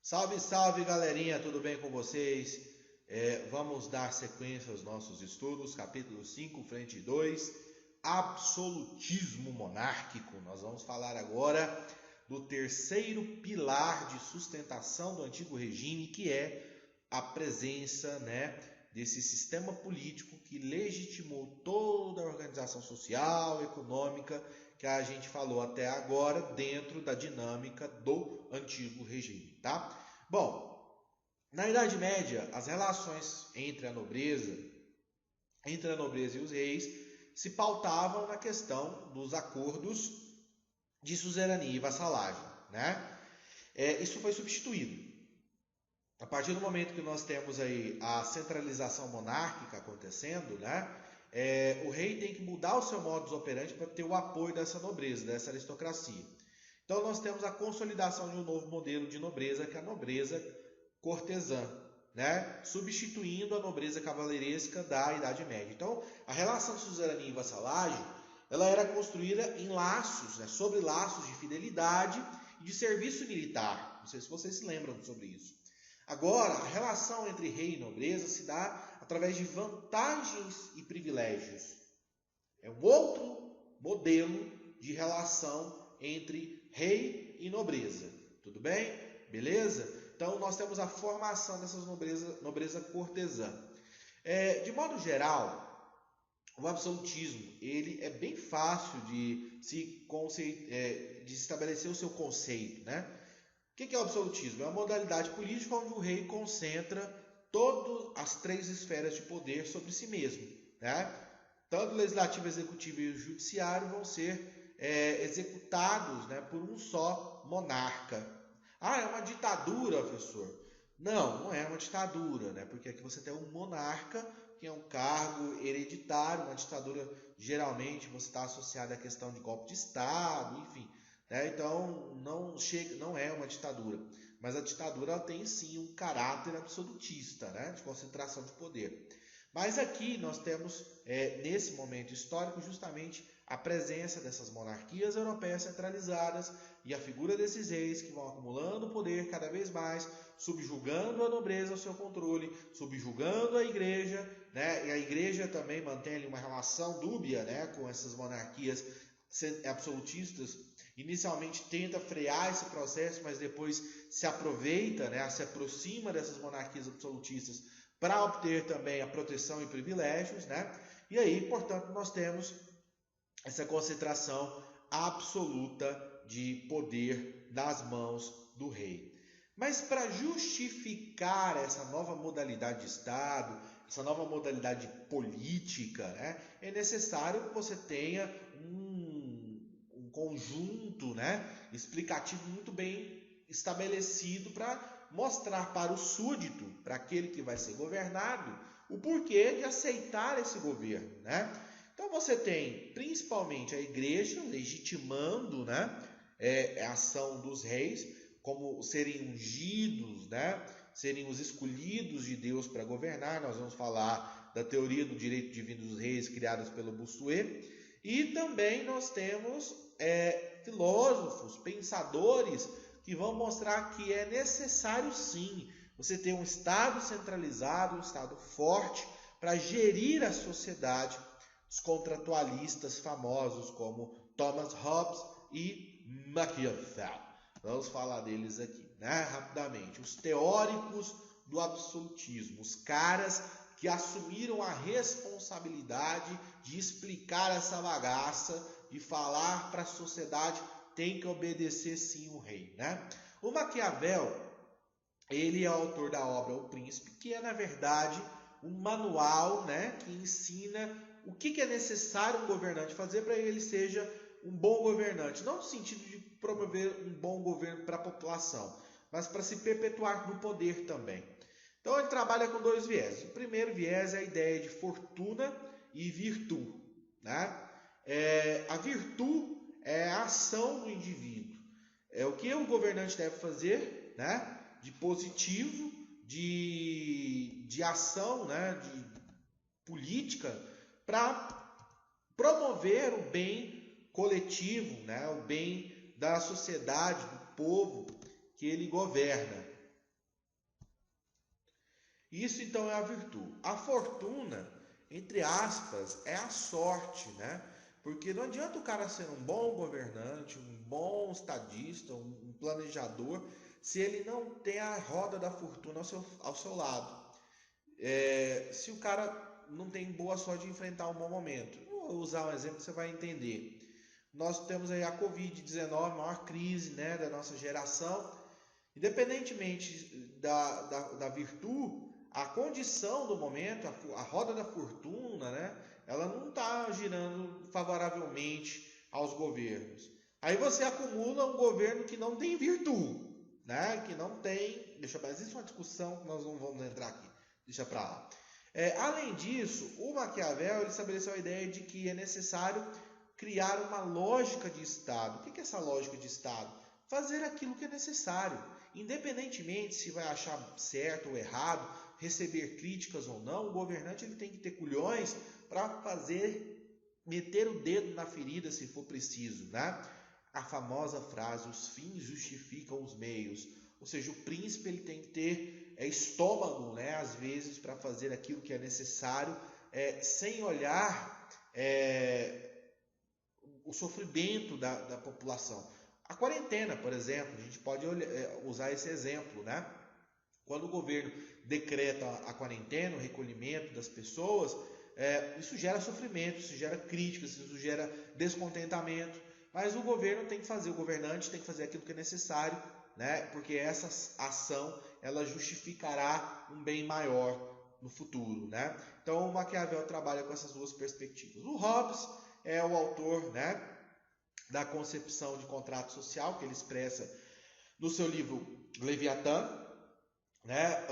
Salve, salve galerinha, tudo bem com vocês? Vamos dar sequência aos nossos estudos, capítulo 5, frente 2, absolutismo monárquico. Nós vamos falar agora do terceiro pilar de sustentação do antigo regime, que é a presença, desse sistema político que legitimou toda a organização social, econômica, que a gente falou até agora dentro da dinâmica do antigo regime, tá? Bom, na Idade Média, as relações entre a nobreza e os reis se pautavam na questão dos acordos de suzerania e vassalagem, Isso foi substituído. A partir do momento que nós temos aí a centralização monárquica acontecendo, o rei tem que mudar o seu modus operandi para ter o apoio dessa nobreza, dessa aristocracia. Então nós temos a consolidação de um novo modelo de nobreza, que é a nobreza cortesã, substituindo a nobreza cavaleiresca da Idade Média. Então a relação de suzerania e vassalagem, ela era construída em laços, sobre laços de fidelidade e de serviço militar. Não sei se vocês se lembram sobre isso. Agora, a relação entre rei e nobreza se dá através de vantagens e privilégios. É um outro modelo de relação entre rei e nobreza. Tudo bem? Beleza? Então, nós temos a formação dessas nobreza cortesã. De modo geral, o absolutismo ele é bem fácil de estabelecer o seu conceito, O que é o absolutismo? É uma modalidade política onde o rei concentra todas as três esferas de poder sobre si mesmo. Tanto o legislativo, o executivo e o judiciário vão ser executados por um só monarca. Ah, é uma ditadura, professor? Não é uma ditadura, porque aqui você tem um monarca, que é um cargo hereditário. Uma ditadura, geralmente, você está associado à questão de golpe de Estado, enfim. Então não é uma ditadura, mas a ditadura ela tem sim um caráter absolutista, de concentração de poder. Mas aqui nós temos, nesse momento histórico, justamente a presença dessas monarquias europeias centralizadas e a figura desses reis que vão acumulando poder cada vez mais, subjugando a nobreza ao seu controle, subjugando a igreja, e a igreja também mantém ali uma relação dúbia, com essas monarquias absolutistas. Inicialmente tenta frear esse processo, mas depois se aproveita, se aproxima dessas monarquias absolutistas para obter também a proteção e privilégios, E aí, portanto, nós temos essa concentração absoluta de poder nas mãos do rei. Mas para justificar essa nova modalidade de Estado, essa nova modalidade política, é necessário que você tenha um conjunto explicativo muito bem estabelecido para mostrar para o súdito, para aquele que vai ser governado, o porquê de aceitar esse governo. Então você tem principalmente a igreja legitimando a ação dos reis, como serem ungidos, serem os escolhidos de Deus para governar. Nós vamos falar da teoria do direito divino dos reis, criadas pelo Bossuet. E também nós temos filósofos, pensadores, que vão mostrar que é necessário sim você ter um Estado centralizado, um Estado forte, para gerir a sociedade. Os contratualistas famosos como Thomas Hobbes e Maquiavel. Vamos falar deles aqui, rapidamente. Os teóricos do absolutismo, os caras que assumiram a responsabilidade de explicar essa bagaça e falar para a sociedade tem que obedecer sim o rei. O Maquiavel, ele é autor da obra O Príncipe, que é na verdade um manual que ensina o que é necessário um governante fazer para ele seja um bom governante. Não no sentido de promover um bom governo para a população, mas para se perpetuar no poder também. Então ele trabalha com dois viés. O primeiro viés é a ideia de fortuna e virtude. A virtude é a ação do indivíduo. É o que o governante deve fazer, de positivo, de ação, de política, para promover o bem coletivo, o bem da sociedade, do povo que ele governa. Isso então é a virtude. A fortuna, entre aspas, é a sorte, né? Porque não adianta o cara ser um bom governante, um bom estadista, um planejador, se ele não tem a roda da fortuna ao seu lado. Se o cara não tem boa sorte de enfrentar um bom momento, vou usar um exemplo que você vai entender. Nós temos aí a Covid-19, a maior crise, né, da nossa geração. Independentemente da virtude, a condição do momento, a roda da fortuna, né, ela não está girando favoravelmente aos governos. Aí você acumula um governo que não tem virtude, né, que não tem. Mas isso é uma discussão que nós não vamos entrar aqui. Deixa para lá. Além disso, o Maquiavel ele estabeleceu a ideia de que é necessário criar uma lógica de Estado. O que é essa lógica de Estado? Fazer aquilo que é necessário, independentemente se vai achar certo ou errado, receber críticas ou não, o governante ele tem que ter culhões para meter o dedo na ferida se for preciso, né? A famosa frase, os fins justificam os meios, ou seja, o príncipe ele tem que ter estômago, né, às vezes, para fazer aquilo que é necessário, sem olhar o sofrimento da população. A quarentena, por exemplo, a gente pode usar esse exemplo, né? Quando o governo decreta a quarentena, o recolhimento das pessoas, isso gera sofrimento, isso gera críticas, isso gera descontentamento. Mas o governo tem que fazer, o governante tem que fazer aquilo que é necessário, né? Porque essa ação ela justificará um bem maior no futuro, né? Então o Maquiavel trabalha com essas duas perspectivas. O Hobbes é o autor, né, da concepção de contrato social que ele expressa no seu livro Leviatã, né?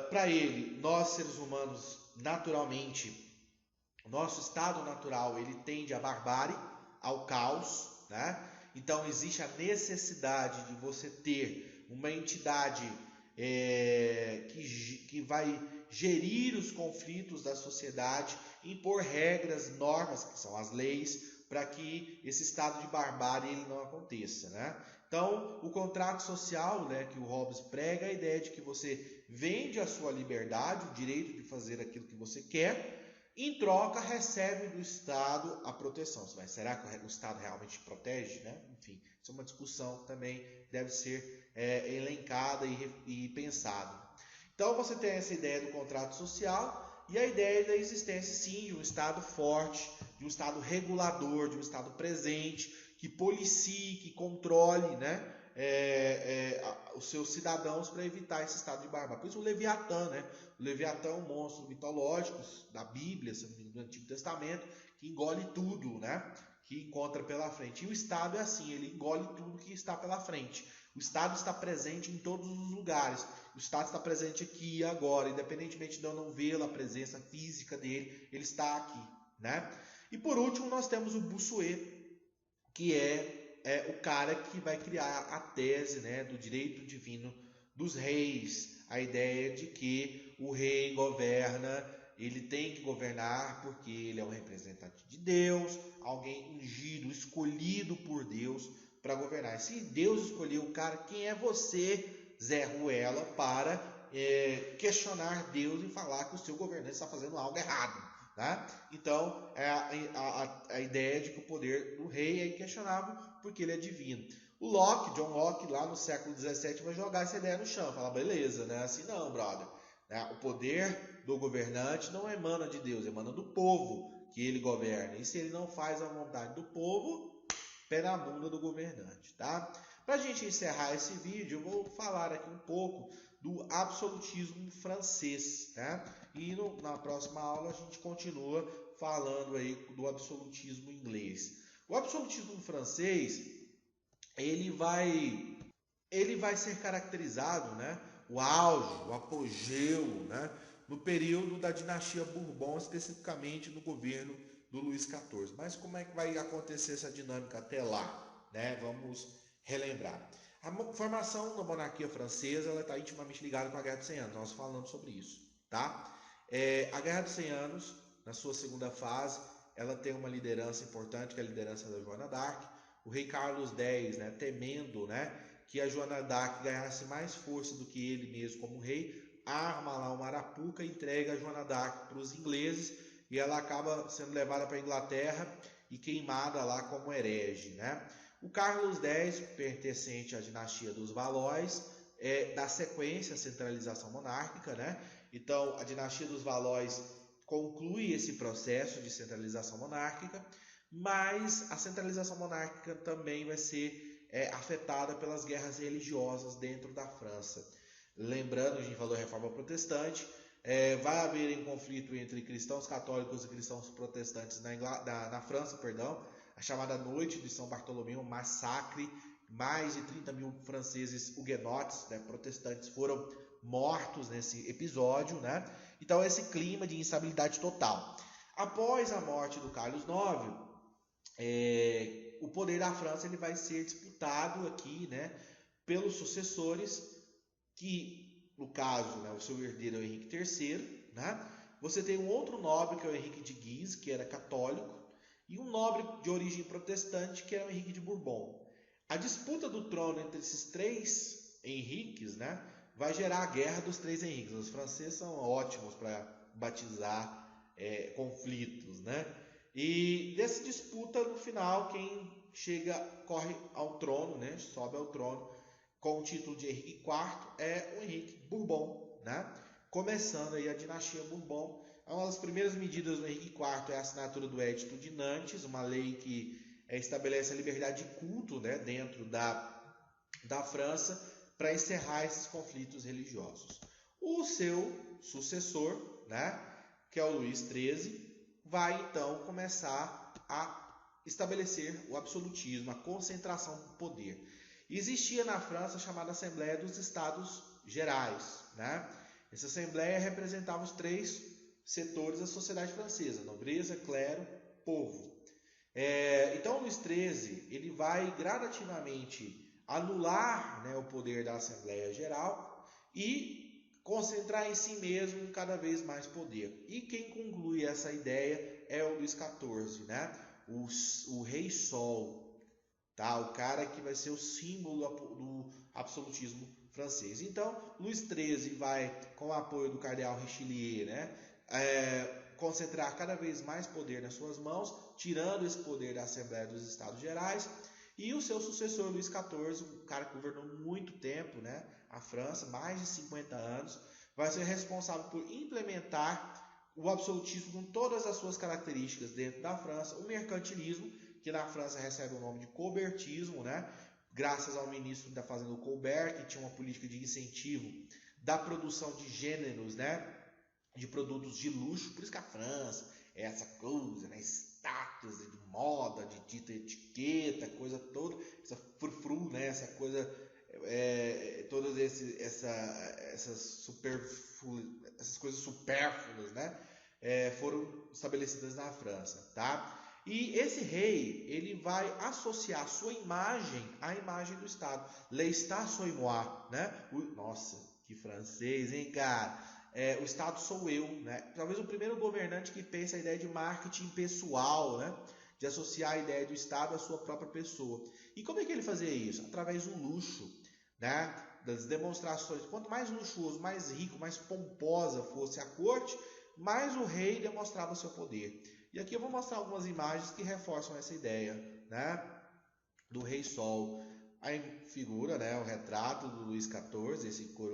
Para ele, nós seres humanos, naturalmente, o nosso estado natural ele tende à barbárie, ao caos, né? Então existe a necessidade de você ter uma entidade que vai gerir os conflitos da sociedade, impor regras, normas, que são as leis, para que esse estado de barbárie ele não aconteça, né? Então, o contrato social, né, que o Hobbes prega, é a ideia de que você vende a sua liberdade, o direito de fazer aquilo que você quer, em troca recebe do Estado a proteção. Mas será que o Estado realmente protege, né? Enfim, isso é uma discussão que também deve ser elencada e pensada. Então você tem essa ideia do contrato social e a ideia da existência, sim, de um Estado forte, de um Estado regulador, de um Estado presente, que policie, que controle, né, os seus cidadãos para evitar esse estado de barbárie. Por isso o Leviatã, né? O Leviatã é um monstro mitológico da Bíblia, do Antigo Testamento, que engole tudo, né? Que encontra pela frente. E o Estado é assim, ele engole tudo que está pela frente. O Estado está presente em todos os lugares. O Estado está presente aqui e agora, independentemente de eu não vê-lo, a presença física dele, ele está aqui, né? E por último, nós temos o Bossuet, que é o cara que vai criar a tese, né, do direito divino dos reis, a ideia de que o rei governa, ele tem que governar porque ele é um representante de Deus, alguém ungido, escolhido por Deus para governar. E se Deus escolheu o cara, quem é você, Zé Ruela, para questionar Deus e falar que o seu governante está fazendo algo errado? Né? Então, a ideia de que o poder do rei é inquestionável porque ele é divino. O Locke, John Locke, lá no século XVII, vai jogar essa ideia no chão, falar, beleza, né? Assim não, brother. Né? O poder do governante não emana de Deus, emana do povo que ele governa. E se ele não faz a vontade do povo, pé na bunda do governante, tá? Para a gente encerrar esse vídeo, eu vou falar aqui um pouco do absolutismo francês, né? E na próxima aula a gente continua falando aí do absolutismo inglês. O absolutismo francês, ele vai ser caracterizado, né? O auge, o apogeu, né? No período da dinastia Bourbon, especificamente no governo do Luís XIV. Mas como é que vai acontecer essa dinâmica até lá, né? Vamos relembrar. A formação da monarquia francesa está intimamente ligada com a Guerra dos 100 Anos. Nós falamos sobre isso, tá? A Guerra dos 100 Anos, na sua segunda fase, ela tem uma liderança importante, que é a liderança da Joana d'Arc. O rei Carlos X, né, temendo, né, que a Joana d'Arc ganhasse mais força do que ele mesmo como rei, arma lá uma arapuca e entrega a Joana d'Arc para os ingleses, e ela acaba sendo levada para a Inglaterra e queimada lá como herege, né? O Carlos X, pertencente à dinastia dos Valois, dá sequência à centralização monárquica, né? Então, a dinastia dos Valois conclui esse processo de centralização monárquica, mas a centralização monárquica também vai ser afetada pelas guerras religiosas dentro da França. Lembrando, a gente falou Reforma Protestante, vai haver um conflito entre cristãos católicos e cristãos protestantes na França, perdão, a chamada Noite de São Bartolomeu, um massacre, mais de 30 mil franceses huguenotes, né, protestantes, foram mortos nesse episódio, né? Então esse clima de instabilidade total. Após a morte do Carlos IX, o poder da França ele vai ser disputado aqui, né, pelos sucessores, que no caso, né, o seu herdeiro é o Henrique III, né? Você tem um outro nobre que é o Henrique de Guise, que era católico, e um nobre de origem protestante que era o Henrique de Bourbon. A disputa do trono entre esses três Henriques, né, vai gerar a guerra dos três Henriques. Os franceses são ótimos para batizar conflitos, né? E dessa disputa, no final, quem corre ao trono, né, sobe ao trono com o título de Henrique IV é o Henrique Bourbon, né? Começando aí a dinastia Bourbon. Uma das primeiras medidas do Henrique IV é a assinatura do Edito de Nantes, uma lei que estabelece a liberdade de culto, né, dentro da França, para encerrar esses conflitos religiosos. O seu sucessor, né, que é o Luís XIII, vai então começar a estabelecer o absolutismo, a concentração do poder. Existia na França a chamada Assembleia dos Estados Gerais, né? Essa Assembleia representava os três setores da sociedade francesa: nobreza, clero, povo. Então, Luís XIII ele vai gradativamente anular, né, o poder da Assembleia Geral e concentrar em si mesmo cada vez mais poder. E quem conclui essa ideia é o Luís XIV, né? O Rei Sol, tá? O cara que vai ser o símbolo do absolutismo francês. Então, Luís XIII vai, com o apoio do cardeal Richelieu, né, concentrar cada vez mais poder nas suas mãos, tirando esse poder da Assembleia dos Estados Gerais. E o seu sucessor, Luís XIV, um cara que governou muito tempo, né, a França, mais de 50 anos, vai ser responsável por implementar o absolutismo com todas as suas características dentro da França, o mercantilismo, que na França recebe o nome de colbertismo, né, graças ao ministro da Fazenda Colbert, que tinha uma política de incentivo da produção de gêneros, né, de produtos de luxo. Por isso que a França é essa coisa, né, status, de moda, de dita etiqueta, coisa toda, essa frufru, né, essa coisa, todas essas coisas supérfluas, né, foram estabelecidas na França, tá? E esse rei, ele vai associar sua imagem à imagem do Estado. L'État soit moi, né? Nossa, que francês, hein, cara? O Estado sou eu, né? Talvez o primeiro governante que pensa a ideia de marketing pessoal, né? De associar a ideia do Estado à sua própria pessoa. E como é que ele fazia isso? Através do luxo, né? Das demonstrações. Quanto mais luxuoso, mais rico, mais pomposa fosse a corte, mais o rei demonstrava seu poder. E aqui eu vou mostrar algumas imagens que reforçam essa ideia, né, do Rei Sol. Aí figura, né, o retrato do Luís XIV,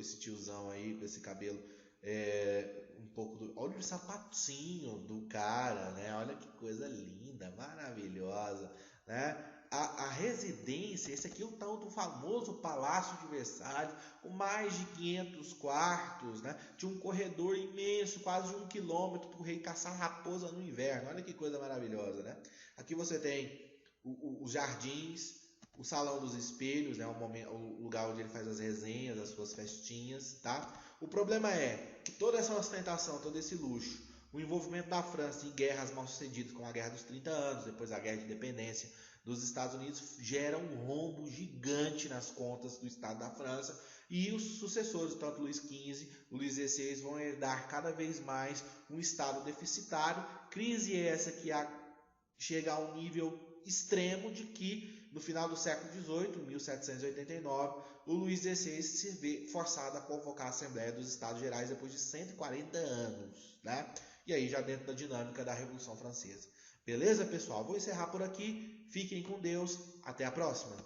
esse tiozão aí com esse cabelo um pouco do... Olha o sapatinho do cara, né? Olha que coisa linda, maravilhosa, né? A residência, esse aqui é o tal do famoso Palácio de Versalhes, com mais de 500 quartos, né? Tinha um corredor imenso, quase 1 quilômetro, para o rei caçar raposa no inverno. Olha que coisa maravilhosa, né? Aqui você tem os jardins, o Salão dos Espelhos, né? O lugar onde ele faz as resenhas, as suas festinhas, tá? O problema é que toda essa ostentação, todo esse luxo, o envolvimento da França em guerras mal sucedidas, como a Guerra dos 30 anos, depois a Guerra de Independência dos Estados Unidos, gera um rombo gigante nas contas do Estado da França, e os sucessores, tanto Luís XV, Luís XVI, vão herdar cada vez mais um Estado deficitário. Crise essa que chega a um nível extremo de que no final do século XVIII, 1789, o Luís XVI se vê forçado a convocar a Assembleia dos Estados Gerais depois de 140 anos, né? E aí já dentro da dinâmica da Revolução Francesa. Beleza, pessoal? Vou encerrar por aqui. Fiquem com Deus. Até a próxima.